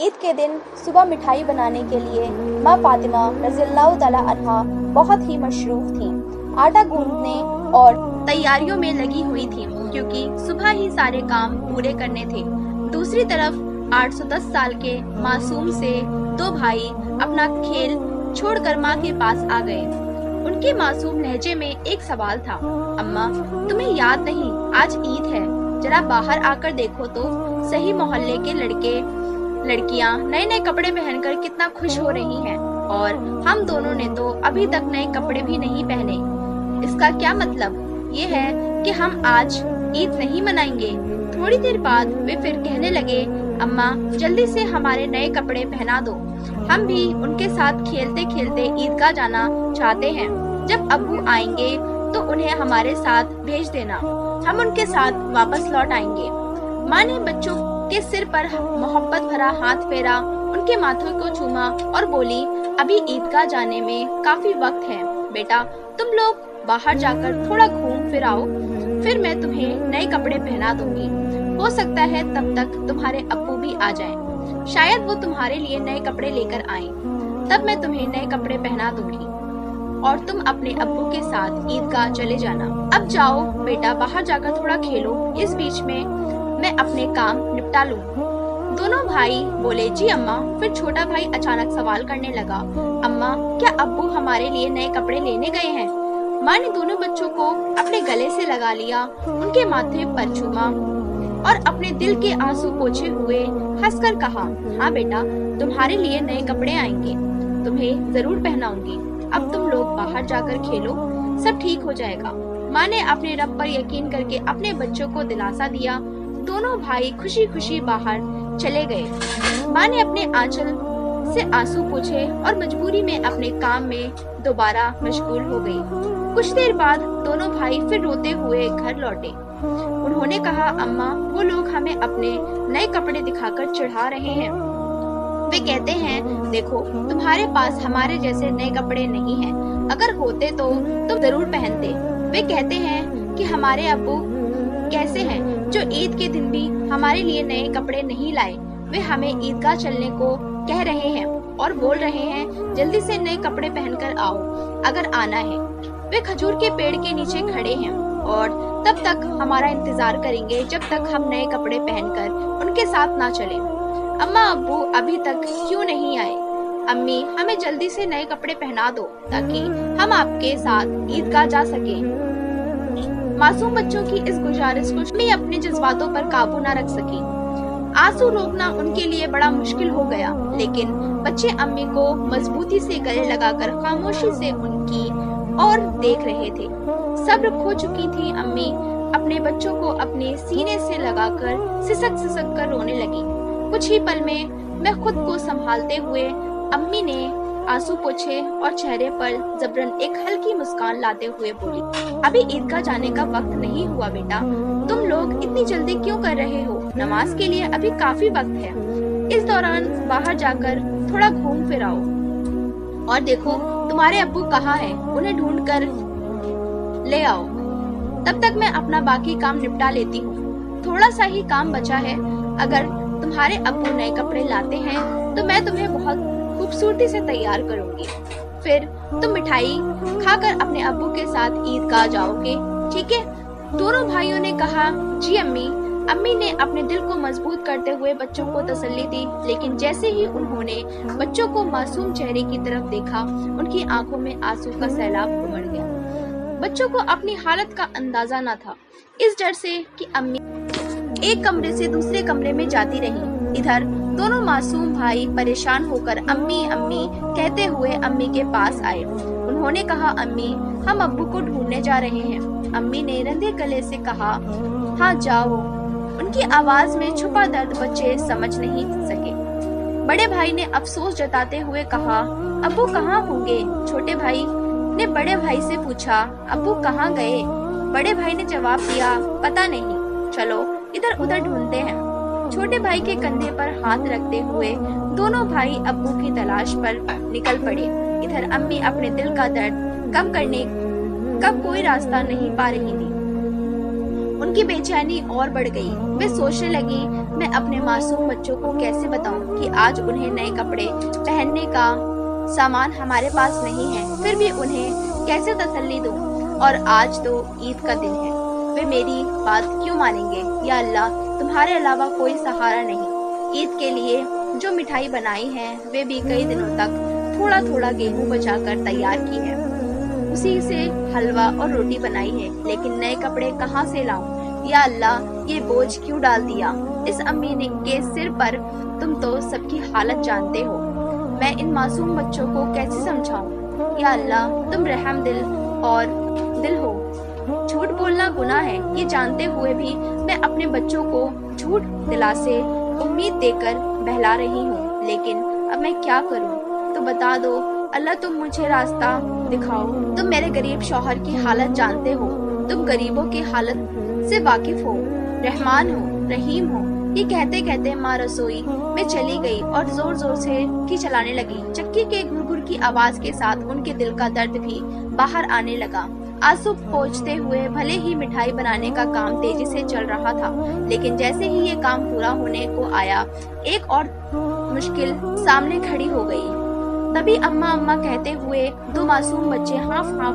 عید کے دن صبح مٹھائی بنانے کے لیے ماں فاطمہ رضی اللہ تعالیٰ عنہا بہت ہی مصروف تھیں۔ آٹا گوندنے اور تیاریوں میں لگی ہوئی تھیں کیونکہ صبح ہی سارے کام پورے کرنے تھے۔ دوسری طرف 810 سال کے معصوم سے دو بھائی اپنا کھیل چھوڑ کر ماں کے پاس آ گئے۔ ان کے معصوم لہجے میں ایک سوال تھا، اماں تمہیں یاد نہیں آج عید ہے؟ ذرا باہر آ کر دیکھو تو صحیح، محلے کے لڑکے لڑکیاں نئے نئے کپڑے پہن کر کتنا خوش ہو رہی ہیں، اور ہم دونوں نے تو ابھی تک نئے کپڑے بھی نہیں پہنے۔ اس کا کیا مطلب یہ ہے کہ ہم آج عید نہیں منائیں گے؟ تھوڑی دیر بعد وہ پھر کہنے لگے، اماں جلدی سے ہمارے نئے کپڑے پہنا دو، ہم بھی ان کے ساتھ کھیلتے کھیلتے عیدگاہ جانا چاہتے ہیں۔ جب ابو آئیں گے تو انہیں ہمارے ساتھ بھیج دینا، ہم ان کے ساتھ واپس لوٹ آئیں گے۔ ماں نے بچوں کے سر پر محبت بھرا ہاتھ پھیرا، ان کے ماتھوں کو چوما اور بولی، ابھی عیدگاہ جانے میں کافی وقت ہے، بیٹا تم لوگ باہر جا کر تھوڑا گھوم پھر آؤ، پھر میں تمہیں نئے کپڑے پہنا دوں گی۔ ہو سکتا ہے تب تک تمہارے ابو بھی آ جائیں، شاید وہ تمہارے لیے نئے کپڑے لے کر آئیں، تب میں تمہیں نئے کپڑے پہنا دوں گی اور تم اپنے ابو کے ساتھ عیدگاہ چلے جانا۔ اب جاؤ بیٹا باہر جا کر تھوڑا کھیلو، اس بیچ میں اپنے کام نپٹا لوں۔ دونوں بھائی بولے، جی اماں۔ پھر چھوٹا بھائی اچانک سوال کرنے لگا، اماں کیا ابو ہمارے لیے نئے کپڑے لینے گئے ہیں؟ ماں نے دونوں بچوں کو اپنے گلے سے لگا لیا، ان کے ماتھے پر چوما اور اپنے دل کے آنسو پوچھے ہوئے ہنس کر کہا، ہاں بیٹا تمہارے لیے نئے کپڑے آئیں گے، تمہیں ضرور پہناؤں گی، اب تم لوگ باہر جا کر کھیلو، سب ٹھیک ہو جائے گا۔ ماں نے اپنے رب پر یقین کر کے اپنے بچوں کو دلاسا دیا۔ دونوں بھائی خوشی خوشی باہر چلے گئے۔ ماں نے اپنے آنچل سے آنسو پوچھے اور مجبوری میں اپنے کام میں دوبارہ مشغول ہو گئی۔ کچھ دیر بعد دونوں بھائی پھر روتے ہوئے گھر لوٹے۔ انہوں نے کہا، اماں وہ لوگ ہمیں اپنے نئے کپڑے دکھا کر چڑھا رہے ہیں، وہ کہتے ہیں دیکھو تمہارے پاس ہمارے جیسے نئے کپڑے نہیں ہیں، اگر ہوتے تو تم ضرور پہنتے۔ وہ کہتے ہیں کہ ہمارے ابو کیسے ہیں جو عید کے دن بھی ہمارے لیے نئے کپڑے نہیں لائے، وہ ہمیں عیدگاہ چلنے کو کہہ رہے ہیں اور بول رہے ہیں جلدی سے نئے کپڑے پہن کر آؤ اگر آنا ہے۔ وہ کھجور کے پیڑ کے نیچے کھڑے ہیں اور تب تک ہمارا انتظار کریں گے جب تک ہم نئے کپڑے پہن کر ان کے ساتھ نہ چلیں۔ اماں ابو ابھی تک کیوں نہیں آئے؟ امی ہمیں جلدی سے نئے کپڑے پہنا دو تاکہ ہم آپ کے ساتھ عیدگاہ جا سکیں۔ معصوم بچوں کی اس گزارش کو امی اپنے جذباتوں پر قابو نہ رکھ سکی۔ آنسو روکنا ان کے لیے بڑا مشکل ہو گیا، لیکن بچے امی کو مضبوطی سے گلے لگا کر خاموشی سے ان کی اور دیکھ رہے تھے۔ صبر کھو چکی تھی امی اپنے بچوں کو اپنے سینے سے لگا کر سسک سسک کر رونے لگی۔ کچھ ہی پل میں خود کو سنبھالتے ہوئے امی نے آنسو پوچھے اور چہرے پر جبرن ایک ہلکی مسکان لاتے ہوئے بولی، ابھی عیدگاہ جانے کا وقت نہیں ہوا بیٹا، تم لوگ اتنی جلدی کیوں کر رہے ہو؟ نماز کے لیے ابھی کافی وقت ہے، اس دوران باہر جا کر تھوڑا گھوم پھر آؤ اور دیکھو تمہارے ابو کہاں ہیں، انہیں ڈھونڈ کر لے آؤ، تب تک میں اپنا باقی کام نپٹا لیتی ہوں۔ تھوڑا سا ہی کام بچا ہے، اگر تمہارے ابو نئے کپڑے لاتے ہیں تو میں تمہیں بہت خوبصورتی سے تیار کروں گی، پھر تم مٹھائی کھا کر اپنے ابو کے ساتھ عیدگاہ جاؤ گے، ٹھیک ہے؟ دونوں بھائیوں نے کہا، جی امی۔ امی نے اپنے دل کو مضبوط کرتے ہوئے بچوں کو تسلی دی، لیکن جیسے ہی انہوں نے بچوں کو معصوم چہرے کی طرف دیکھا، ان کی آنکھوں میں آنسو کا سیلاب امڑ گیا۔ بچوں کو اپنی حالت کا اندازہ نہ تھا، اس ڈر سے کہ امی ایک کمرے سے دوسرے کمرے میں جاتی رہیں۔ ادھر دونوں معصوم بھائی پریشان ہو کر امی امی کہتے ہوئے امی کے پاس آئے۔ انہوں نے کہا، امی ہم ابو کو ڈھونڈنے جا رہے ہیں۔ امی نے رندے گلے سے کہا، ہاں جاؤ۔ ان کی آواز میں چھپا درد بچے سمجھ نہیں سکے۔ بڑے بھائی نے افسوس جتاتے ہوئے کہا، ابو کہاں ہوں گے؟ چھوٹے بھائی نے بڑے بھائی سے پوچھا، ابو کہاں گئے؟ بڑے بھائی نے جواب دیا، پتہ نہیں، چلو ادھر ادھر ڈھونڈتے ہیں۔ چھوٹے بھائی کے کندھے پر ہاتھ رکھتے ہوئے دونوں بھائی ابو کی تلاش پر نکل پڑے۔ ادھر امی اپنے دل کا درد کم کرنے کا کوئی راستہ نہیں پا رہی تھی۔ उनकी बेचैनी और बढ़ गई। वे सोचने लगी, मैं अपने मासूम बच्चों को कैसे बताऊं कि आज उन्हें नए कपड़े पहनने का सामान हमारे पास नहीं है, फिर भी उन्हें कैसे तसल्ली दूं? और आज तो ईद का दिन है, वे मेरी बात क्यों मानेंगे? या अल्लाह, तुम्हारे अलावा कोई सहारा नहीं। ईद के लिए जो मिठाई बनाई है वे भी कई दिनों तक थोड़ा थोड़ा गेहूं बचाकर तैयार की है, उसी से हलवा और रोटी बनाई है, लेकिन नए कपड़े कहाँ से लाऊं? या अल्लाह, ये बोझ क्यों डाल दिया इस अम्मी ने के सिर पर? तुम तो सबकी हालत जानते हो, मैं इन मासूम बच्चों को कैसे समझाऊं? या अल्लाह, तुम रहम दिल और दिल हो। झूठ बोलना गुनाह है, ये जानते हुए भी मैं अपने बच्चों को झूठ दिलासे उम्मीद देकर बहला रही हूँ, लेकिन अब मैं क्या करूँ? तो बता दो अल्लाह, तुम मुझे रास्ता दिखाओ। तुम मेरे गरीब शौहर की हालत जानते हो, तुम गरीबों की हालत से वाकिफ हो, रहमान हो, रहीम हो। ये कहते कहते माँ रसोई में चली गई और जोर जोर से चक्की चलाने लगी। चक्की के गुरगुर की आवाज के साथ उनके दिल का दर्द भी बाहर आने लगा। आंसू पोंछते हुए भले ही मिठाई बनाने का काम तेजी से चल रहा था, लेकिन जैसे ही ये काम पूरा होने को आया, एक और मुश्किल सामने खड़ी हो गई। तभी अम्मा अम्मा कहते हुए दो मासूम बच्चे हाफ हाफ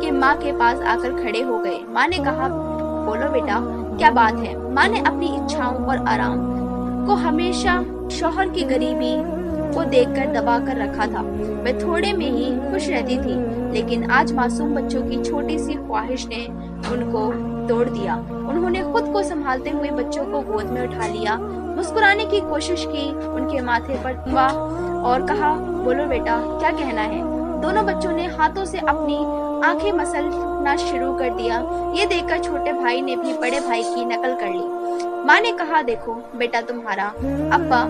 के माँ के पास आकर खड़े हो गए। माँ ने कहा, बोलो बेटा, क्या बात है? माँ ने अपनी इच्छाओं और आराम को हमेशा शौहर की गरीबी को देखकर दबा कर रखा था। वे थोड़े में ही खुश रहती थी, लेकिन आज मासूम बच्चों की छोटी सी ख्वाहिश ने उनको तोड़ दिया। उन्होंने खुद को संभालते हुए बच्चों को गोद में उठा लिया, मुस्कुराने की कोशिश की, उनके माथे पर हुआ और कहा, बोलो बेटा, क्या कहना है? दोनों बच्चों ने हाथों से अपनी आंखें मसलना शुरू कर दिया। ये देखकर छोटे भाई ने भी बड़े भाई की नकल कर ली। माँ ने कहा, देखो बेटा, तुम्हारा अब्बा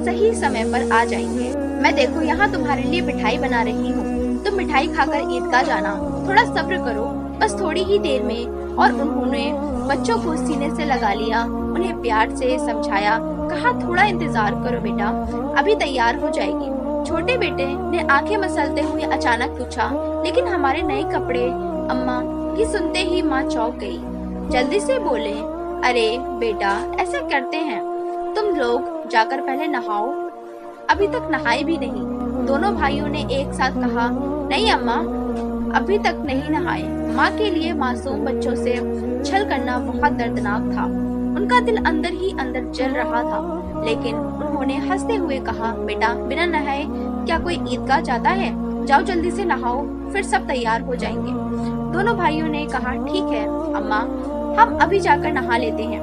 सही समय पर आ जाएंगे। मैं देखो यहाँ तुम्हारे लिए मिठाई बना रही हूँ, तुम मिठाई खाकर ईदगाह जाना, थोड़ा सब्र करो, बस थोड़ी ही देर में। और उन्होंने बच्चों को सीने से लगा लिया, उन्हें प्यार से समझाया, कहा, थोड़ा इंतजार करो बेटा, अभी तैयार हो जाएगी। छोटे बेटे ने आंखें मसलते हुए अचानक पूछा, लेकिन हमारे नए कपड़े? अम्मा की सुनते ही माँ चौंक गई, जल्दी से बोले, अरे बेटा, ऐसा करते हैं, तुम लोग जाकर पहले नहाओ, अभी तक नहाए भी नहीं। दोनों भाइयों ने एक साथ कहा, नहीं अम्मा, अभी तक नहीं नहाए। माँ के लिए मासूम बच्चों से छल करना बहुत दर्दनाक था। उनका दिल अंदर ही अंदर जल रहा था, लेकिन उन्होंने हंसते हुए कहा, बेटा, बिना नहाए क्या कोई ईदगाह जाता है? जाओ जल्दी से नहाओ, फिर सब तैयार हो जाएंगे। दोनों भाइयों ने कहा, ठीक है अम्मा, हम अभी जाकर नहा लेते हैं,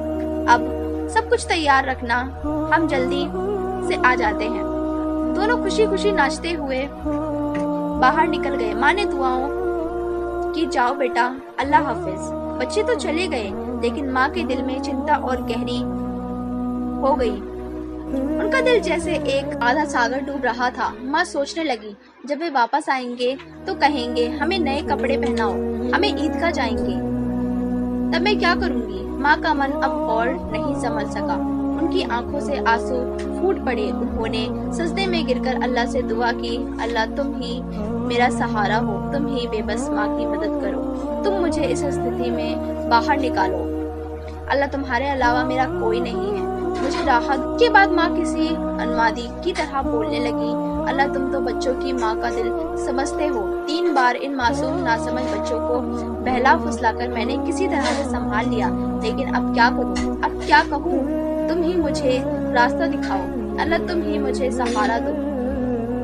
अब सब कुछ तैयार रखना, हम जल्दी से आ जाते हैं। दोनों खुशी खुशी नाचते हुए बाहर निकल गए। माँ ने दुआओं की, जाओ बेटा, अल्लाह हाफिज। बच्चे तो चले गए, लेकिन माँ के दिल में चिंता और गहरी हो गई। उनका दिल जैसे एक आधा सागर डूब रहा था। माँ सोचने लगी, जब वे वापस आएंगे तो कहेंगे, हमें नए कपड़े पहनाओ, हमें ईदगाह जाएंगे, तब मैं क्या करूंगी? माँ का मन अब और नहीं समझ सका, उनकी आंखों से आंसू फूट पड़े। उन्होंने सजदे में गिरकर अल्लाह से दुआ की, अल्लाह, तुम ही मेरा सहारा हो, तुम ही बेबस माँ की मदद करो, तुम मुझे इस स्थिति में बाहर निकालो। अल्लाह, तुम्हारे अलावा मेरा कोई नहीं है, मुझे राहत। के बाद माँ किसी अनुवादी की तरह बोलने लगी, अल्लाह, तुम तो बच्चों की माँ का दिल समझते हो। 3 बार इन मासूम नासमझ बच्चों को बहला फुसलाकर मैंने किसी तरह से संभाल लिया, लेकिन अब क्या करूँ, अब क्या कहूँ? तुम ही मुझे रास्ता दिखाओ, अल्लाह, तुम ही मुझे सहारा दो,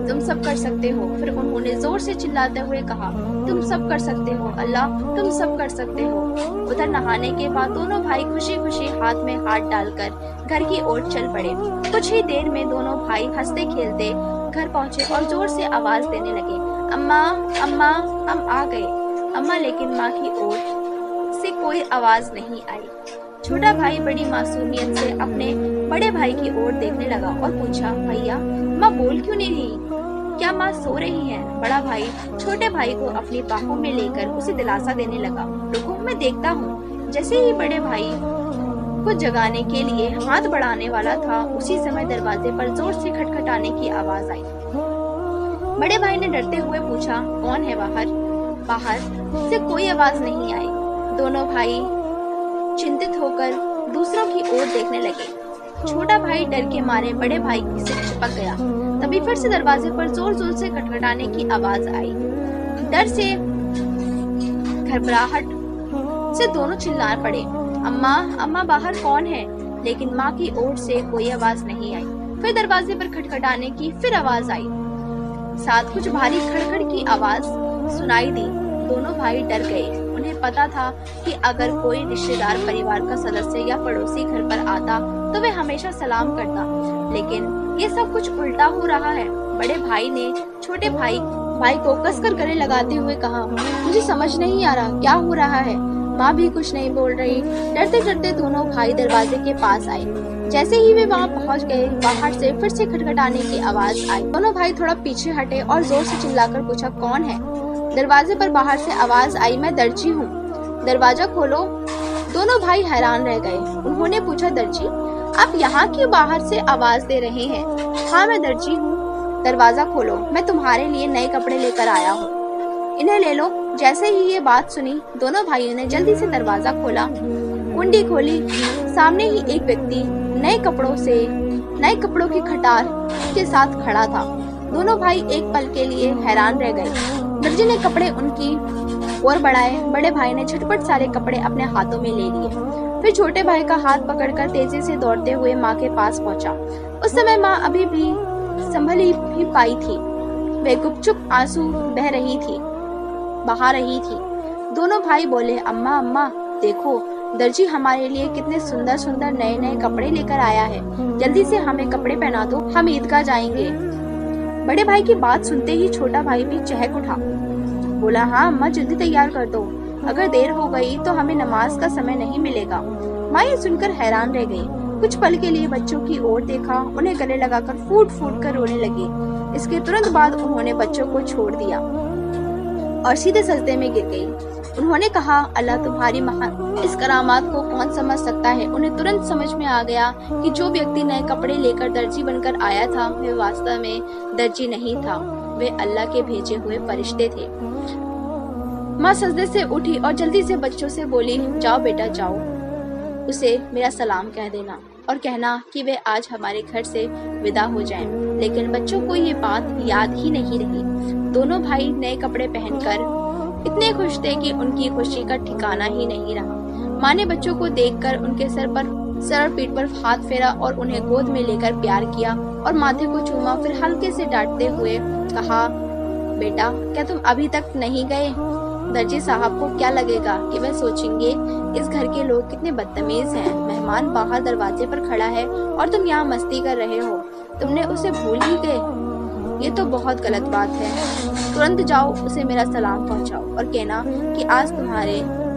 तुम सब कर सकते हो। फिर उन्होंने जोर से चिल्लाते हुए कहा, तुम सब कर सकते हो अल्लाह, तुम सब कर सकते हो। उधर नहाने के बाद दोनों भाई खुशी खुशी हाथ में हाथ डालकर घर की ओर चल पड़े। कुछ ही देर में दोनों भाई हंसते खेलते घर पहुँचे और जोर से आवाज देने लगे, अम्मा, अम्मा, हम आ गए। अम्मा, लेकिन माँ की ओर से कोई आवाज नहीं आई। छोटा भाई बड़ी मासूमियत से अपने बड़े भाई की ओर देखने लगा और पूछा, भैया, माँ बोल क्यों नहीं रही? क्या माँ सो रही है? बड़ा भाई छोटे भाई को अपनी बाहों में लेकर उसे दिलासा देने लगा, रुको, मैं देखता हूँ। जैसे ही बड़े भाई को जगाने के लिए हाथ बढ़ाने वाला था, उसी समय दरवाजे पर जोर से खटखटाने की आवाज आई। बड़े भाई ने डरते हुए पूछा, कौन है बाहर? बाहर से कोई आवाज नहीं आई। दोनों भाई चिंतित होकर दूसरों की ओर देखने लगे। छोटा भाई डर के मारे बड़े भाई से चिपक गया। तभी फिर से दरवाजे पर जोर जोर से खटखटाने की आवाज आई। डर से घबराहट से दोनों चिल्ला पड़े, अम्मा अम्मा बाहर कौन है? लेकिन माँ की ओर से कोई आवाज नहीं आई। फिर दरवाजे पर खटखटाने की फिर आवाज आई, साथ कुछ भारी खड़खड़ की आवाज सुनाई दी। दोनों भाई डर गए। उन्हें पता था कि अगर कोई रिश्तेदार, परिवार का सदस्य या पड़ोसी घर पर आता तो वे हमेशा सलाम करता, लेकिन ये सब कुछ उल्टा हो रहा है। बड़े भाई ने छोटे भाई को कसकर गले लगाते हुए कहा, मुझे समझ नहीं आ रहा क्या हो रहा है। माँ भी कुछ नहीं बोल रही। डरते डरते दोनों भाई दरवाजे के पास आए। जैसे ही वे वहाँ पहुँच गए, बाहर से फिर से खटखटाने की आवाज आई। दोनों भाई थोड़ा पीछे हटे और जोर से चिल्लाकर पूछा, कौन है? दरवाजे पर बाहर से आवाज आई, मैं दर्जी हूँ, दरवाजा खोलो। दोनों भाई हैरान रह गए। उन्होंने पूछा, दर्जी आप यहाँ क्यों बाहर से आवाज दे रहे हैं? हाँ मैं दर्जी हूँ, दरवाजा खोलो, मैं तुम्हारे लिए नए कपड़े लेकर आया हूँ, इन्हें ले लो। जैसे ही ये बात सुनी, दोनों भाइयों ने जल्दी से दरवाजा खोला। कुंडी खोली, सामने ही एक व्यक्ति नए कपड़ों की खटार के साथ खड़ा था। दोनों भाई एक पल के लिए हैरान रह गए। दर्जी ने कपड़े उनकी ओर बढ़ाए। बड़े भाई ने झटपट सारे कपड़े अपने हाथों में ले लिए। फिर छोटे भाई का हाथ पकड़कर तेजी से दौड़ते हुए माँ के पास पहुँचा। उस समय माँ अभी भी संभली भी पाई थी। वे गुपचुप आंसू बहा रही थी। दोनों भाई बोले, अम्मा अम्मा देखो, दर्जी हमारे लिए कितने सुंदर सुंदर नए नए कपड़े लेकर आया है, जल्दी से हमें कपड़े पहना दो, हम ईदगाह जाएंगे। बड़े भाई की बात सुनते ही छोटा भाई भी चहक उठा। बोला, हाँ अम्मा जल्दी तैयार कर दो, अगर देर हो गई तो हमें नमाज का समय नहीं मिलेगा। माँ ये सुनकर हैरान रह गई। कुछ पल के लिए बच्चों की ओर देखा, उन्हें गले लगाकर फूट फूट कर रोने लगी। इसके तुरंत बाद उन्होंने बच्चों को छोड़ दिया और सीधे सजदे में गिर गई। उन्होंने कहा, अल्लाह तुम्हारी महान इस करामात को कौन समझ सकता है। उन्हें तुरंत समझ में आ गया कि जो व्यक्ति नए कपड़े लेकर दर्जी बनकर आया था, वे वास्तव में दर्जी नहीं था, वे अल्लाह के भेजे हुए फरिश्ते थे। माँ सजदे से उठी और जल्दी से बच्चों से बोली, जाओ बेटा जाओ, उसे मेरा सलाम कह देना और कहना कि वे आज हमारे घर से विदा हो जाएं। लेकिन बच्चों को ये बात याद ही नहीं रही। दोनों भाई नए कपड़े पहनकर इतने खुश थे कि उनकी खुशी का ठिकाना ही नहीं रहा। माँ ने बच्चों को देखकर उनके सर और पीठ पर हाथ फेरा और उन्हें गोद में लेकर प्यार किया और माथे को चूमा। फिर हल्के से डांटते हुए कहा, बेटा क्या तुम अभी तक नहीं गए? दर्जी साहब को क्या लगेगा कि वे सोचेंगे इस घर के लोग कितने बदतमीज हैं। मेहमान बाहर दरवाजे पर खड़ा है और तुम यहाँ मस्ती कर रहे हो, तुमने उसे भूल ही गए। ये तो बहुत गलत बात है। तुरंत जाओ उसे मेरा सलाम पहुँचाओ और कहना कि आज तुम्हारे